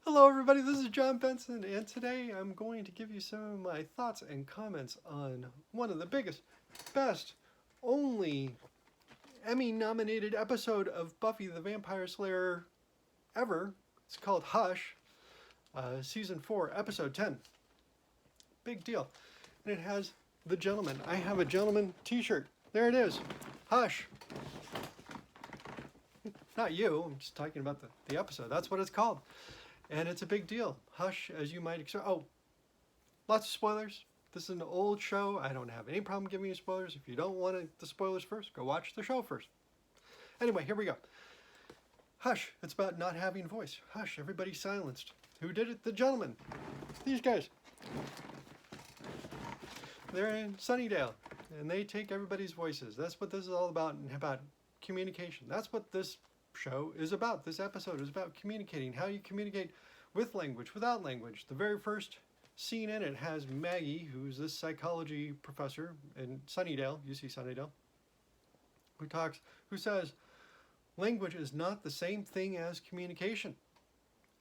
Hello, everybody. This is John Benson, and today I'm going to give you some of my thoughts and comments on one of the biggest, best, only Emmy-nominated episode of Buffy the Vampire Slayer ever. It's called Hush, Season 4, Episode 10. Big deal. And it has the gentleman. I have a gentleman t-shirt. There it is. Hush. Not you. I'm just talking about the episode. That's what it's called. And it's a big deal. Hush, as you might expect. Oh, lots of spoilers. This is an old show. I don't have any problem giving you spoilers. If you don't want the spoilers first, go watch the show first. Anyway, here we go. Hush, it's about not having voice. Hush, everybody's silenced. Who did it? The gentleman. These guys. They're in Sunnydale, and they take everybody's voices. That's what this is all about communication. That's what this show is about. This episode is about communicating, how you communicate with language, without language. The very first scene in it has Maggie, who's this psychology professor in Sunnydale, UC Sunnydale, who says, language is not the same thing as communication.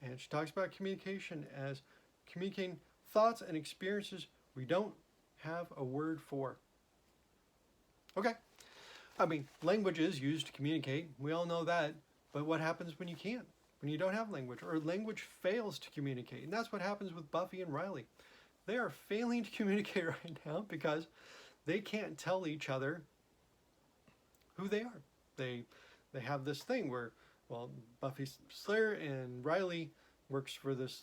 And she talks about communication as communicating thoughts and experiences we don't have a word for. Okay. I mean, language is used to communicate. We all know that. But what happens when you can't? When you don't have language? Or language fails to communicate? And that's what happens with Buffy and Riley. They are failing to communicate right now because they can't tell each other who they are. They have this thing where, well, Buffy Slayer and Riley works for this,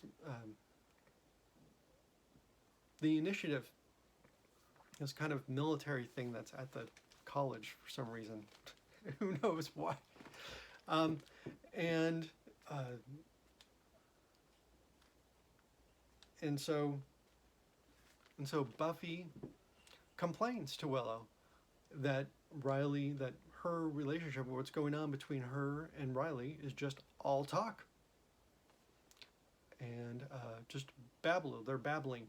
the initiative, this kind of military thing that's at the college for some reason. Who knows why? And so Buffy complains to Willow that her relationship, what's going on between her and Riley, is just all talk and just babble. They're babbling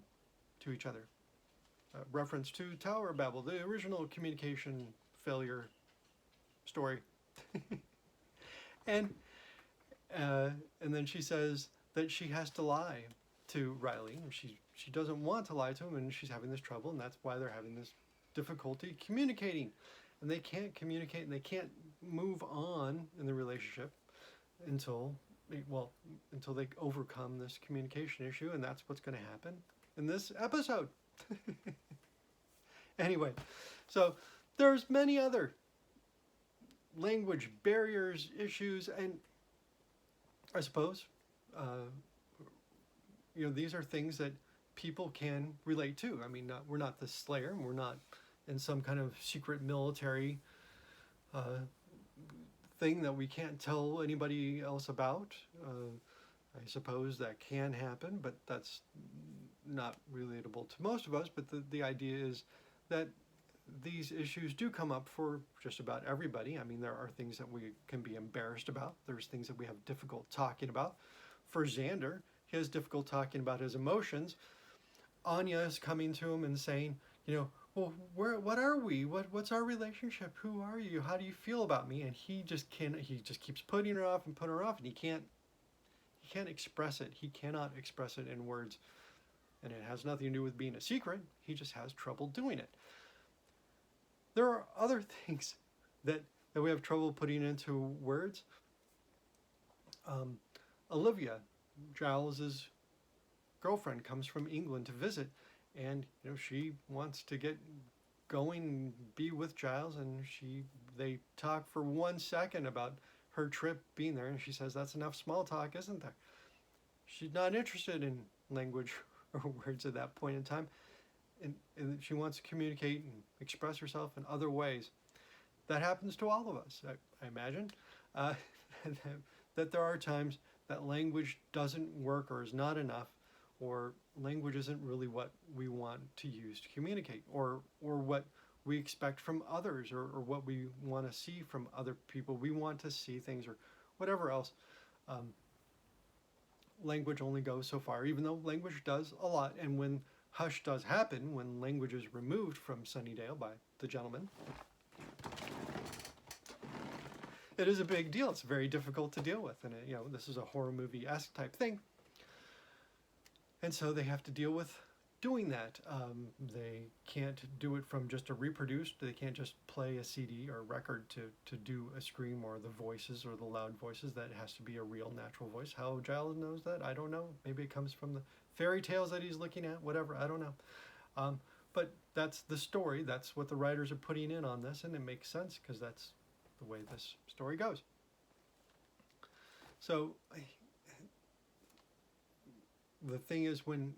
to each other. Reference to Tower Babel, the original communication failure story. And then she says that she has to lie to Riley. She doesn't want to lie to him, and she's having this trouble, and that's why they're having this difficulty communicating. And they can't communicate, and they can't move on in the relationship until they overcome this communication issue, and that's what's going to happen in this episode. Anyway, so there's many other language barriers, issues, and I suppose, these are things that people can relate to. I mean, we're not the Slayer, we're not in some kind of secret military thing that we can't tell anybody else about. I suppose that can happen, but that's not relatable to most of us. But the idea is that these issues do come up for just about everybody. I mean, there are things that we can be embarrassed about. There's things that we have difficult talking about. For Xander, he has difficult talking about his emotions. Anya is coming to him and saying, well, what are we? What's our relationship? Who are you? How do you feel about me? And he just keeps putting her off, and he can't express it. He cannot express it in words. And it has nothing to do with being a secret. He just has trouble doing it. There are other things that we have trouble putting into words. Olivia, Giles' girlfriend, comes from England to visit, and she wants to get going and be with Giles, and they talk for 1 second about her trip being there, and she says that's enough small talk, isn't there? She's not interested in language or words at that point in time. And she wants to communicate and express herself in other ways. That happens to all of us, I imagine. That there are times that language doesn't work or is not enough, or language isn't really what we want to use to communicate, or what we expect from others, or what we want to see from other people. We want to see things, or whatever else. Language only goes so far, even though language does a lot. And when Hush does happen, when language is removed from Sunnydale by the gentleman, it is a big deal. It's very difficult to deal with, and this is a horror movie-esque type thing. And so they have to deal with doing that. They can't do it from just a reproduced. They can't just play a CD or a record to do a scream or the voices or the loud voices. That has to be a real natural voice. How Giles knows that, I don't know. Maybe it comes from the fairy tales that he's looking at, whatever, I don't know. But that's the story. That's what the writers are putting in on this, and it makes sense because that's the way this story goes. So the thing is, when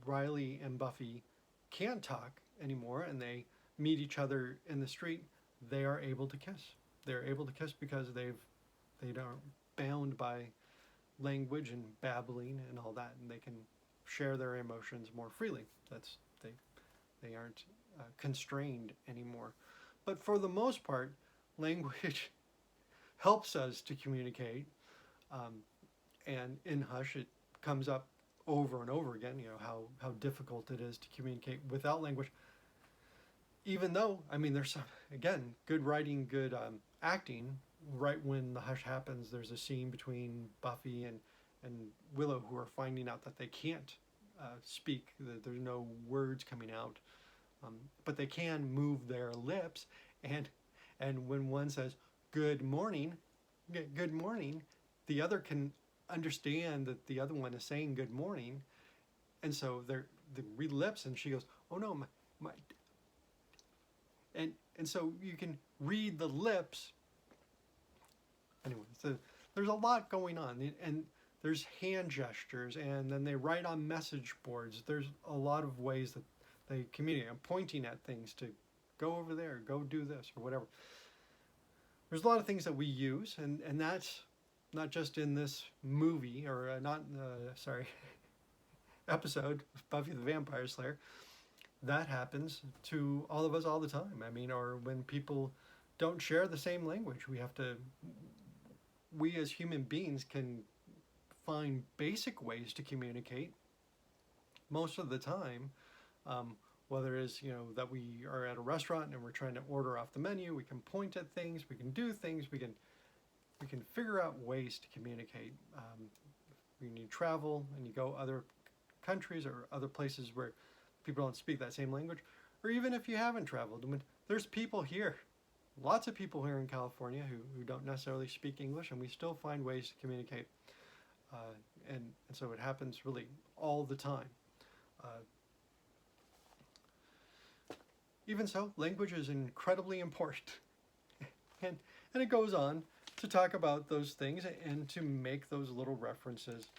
Riley and Buffy can't talk anymore and they meet each other in the street, they are able to kiss. They're able to kiss because they aren't bound by language and babbling and all that, and they can share their emotions more freely. They aren't constrained anymore. But for the most part, language helps us to communicate. And in Hush, it comes up over and over again, how difficult it is to communicate without language. Even though, there's some, again, good writing, good acting. Right when the hush happens, there's a scene between Buffy and Willow, who are finding out that they can't speak, that there's no words coming out, but they can move their lips, and when one says good morning, the other can understand that the other one is saying good morning, and so they read lips, and she goes, oh no, my and so you can read the lips. Anyway, so there's a lot going on, and there's hand gestures, and then they write on message boards. There's a lot of ways that they communicate. I'm pointing at things to go over there, go do this, or whatever. There's a lot of things that we use, and that's not just in this movie, or episode of Buffy the Vampire Slayer. That happens to all of us all the time. Or when people don't share the same language, we as human beings can find basic ways to communicate most of the time, whether it's that we are at a restaurant and we're trying to order off the menu. We can point at things, we can do things, we can figure out ways to communicate. When you travel and you go other countries or other places where people don't speak that same language, or even if you haven't traveled, there's people here, lots of people here in California who don't necessarily speak English, and we still find ways to communicate. And so it happens really all the time. Even so, language is incredibly important. and it goes on to talk about those things and to make those little references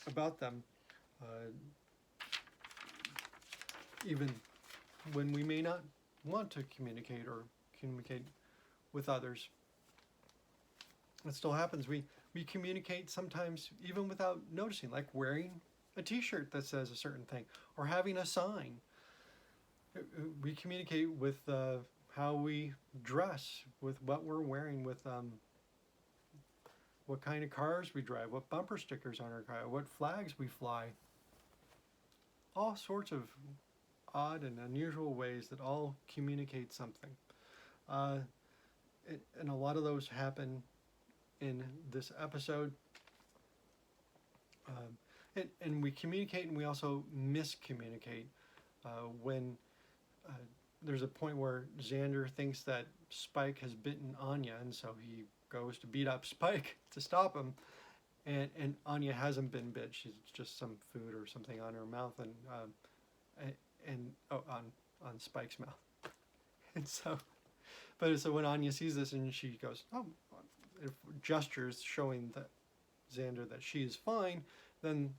about them, even when we may not want to communicate or communicate with others. It still happens. We communicate sometimes even without noticing, like wearing a t-shirt that says a certain thing or having a sign. We communicate with how we dress, with what we're wearing, with what kind of cars we drive, what bumper stickers on our car, what flags we fly. All sorts of odd and unusual ways that all communicate something. And a lot of those happen in this episode. And we communicate, and we also miscommunicate. When there's a point where Xander thinks that Spike has bitten Anya, and so he goes to beat up Spike to stop him, and Anya hasn't been bit. She's just some food or something on her mouth, on Spike's mouth. And so, so when Anya sees this and she goes, oh, gestures showing that Xander that she is fine, then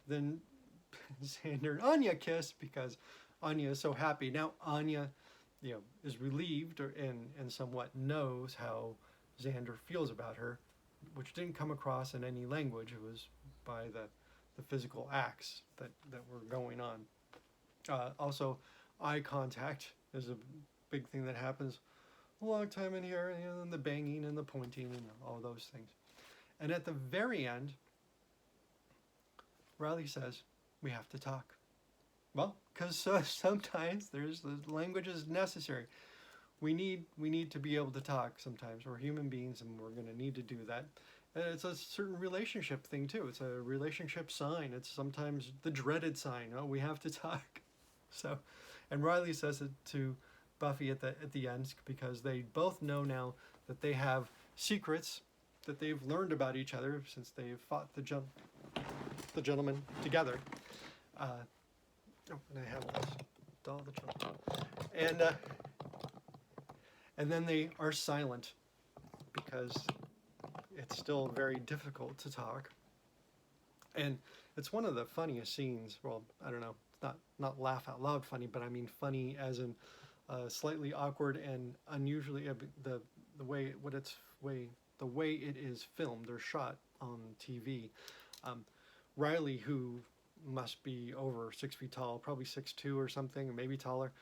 Xander and Anya kiss because Anya is so happy. Now Anya, is relieved and somewhat knows how Xander feels about her, which didn't come across in any language. It was by the physical acts that were going on. Also, eye contact is a big thing that happens a long time in here, and the banging and the pointing and all those things. And at the very end, Riley says, we have to talk. Well, because sometimes the language is necessary. We need to be able to talk sometimes. We're human beings, and we're going to need to do that. And it's a certain relationship thing too. It's a relationship sign. It's sometimes the dreaded sign. Oh, we have to talk. So, and Riley says it to Buffy at the end because they both know now that they have secrets that they've learned about each other since they've fought the gentleman together. Oh, and I have this doll, the gentleman. And then they are silent because it's still very difficult to talk. And it's one of the funniest scenes. Well, I don't know, it's not laugh out loud funny, but I mean funny as in slightly awkward and unusually the way it is filmed or shot on TV. Riley, who must be over 6 feet tall, probably 6'2" or something, maybe taller,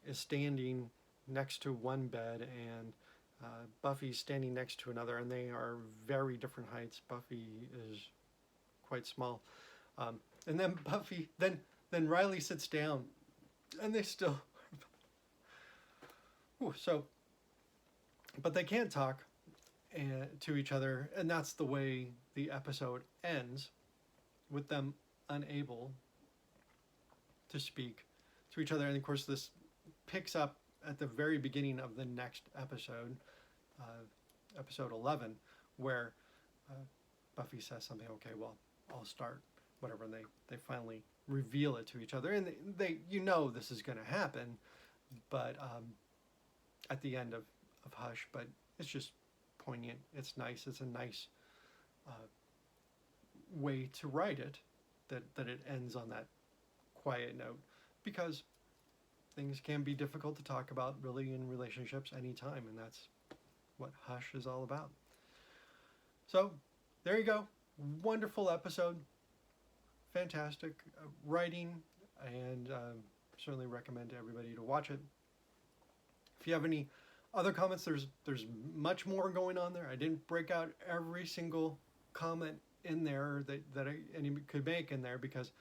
is standing next to one bed, and Buffy's standing next to another, and they are very different heights. Buffy is quite small, and then then Riley sits down, and they still. But they can't talk to each other, and that's the way the episode ends, with them unable to speak to each other. And of course, this picks up at the very beginning of the next episode, episode 11, where Buffy says something. Okay, well, I'll start whatever, and they finally reveal it to each other, and they this is going to happen, but at the end of Hush, but it's just poignant. It's nice. It's a nice way to write it, that it ends on that quiet note, because things can be difficult to talk about really in relationships anytime, and that's what Hush is all about. So there you go. Wonderful episode. Fantastic writing, and certainly recommend to everybody to watch it. If you have any other comments, there's much more going on there. I didn't break out every single comment in there that anybody could make in there, because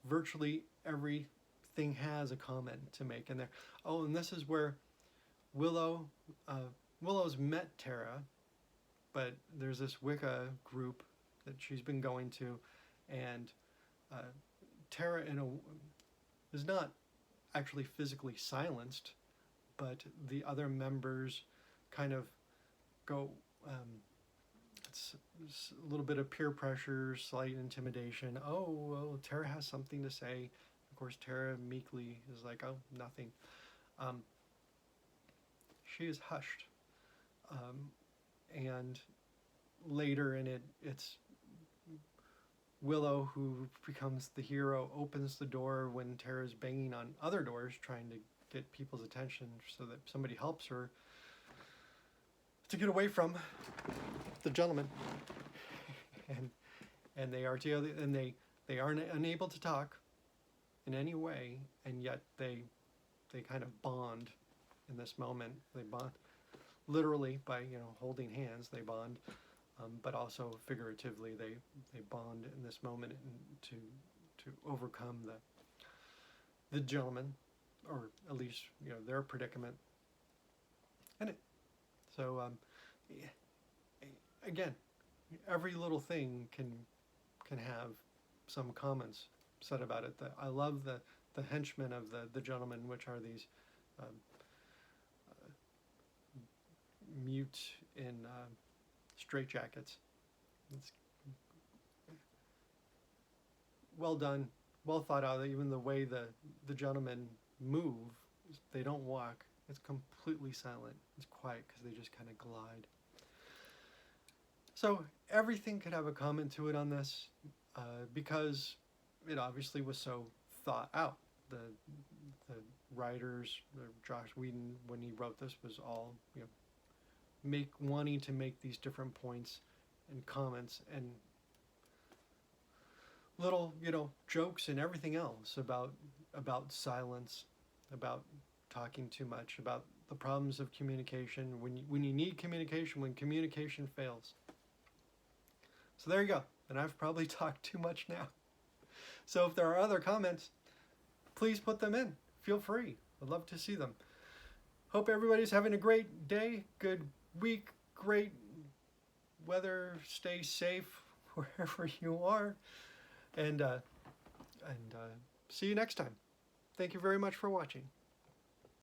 virtually everything has a comment to make in there. Oh, and this is where Willow's met Tara, but there's this Wicca group that she's been going to, and Tara is not actually physically silenced, but the other members kind of go, it's a little bit of peer pressure, slight intimidation. Oh, Tara has something to say. Of course, Tara meekly is like, oh, nothing. She is hushed. And later in it, it's Willow who becomes the hero, opens the door when Tara's banging on other doors, trying to get people's attention so that somebody helps her to get away from the gentleman. and they are together, and they aren't unable to talk in any way, and yet they kind of bond in this moment. They bond literally by holding hands. They bond, but also figuratively they bond in this moment to overcome the gentleman, or at least their predicament. And so again, every little thing can have some comments said about it. I love the henchmen of the gentleman, which are these mute in straitjackets. It's well done, well thought out. Even the way the gentlemen move, they don't walk. It's completely silent. It's quiet because they just kind of glide. So everything could have a comment to it on this, because it obviously was so thought out. The writers, Josh Whedon, when he wrote this, was all wanting to make these different points and comments and little jokes and everything else about silence, about talking too much, about the problems of communication, when you need communication, when communication fails. So there you go. And I've probably talked too much now. So if there are other comments, please put them in. Feel free. I'd love to see them. Hope everybody's having a great day, good week, great weather, stay safe wherever you are, and see you next time. Thank you very much for watching.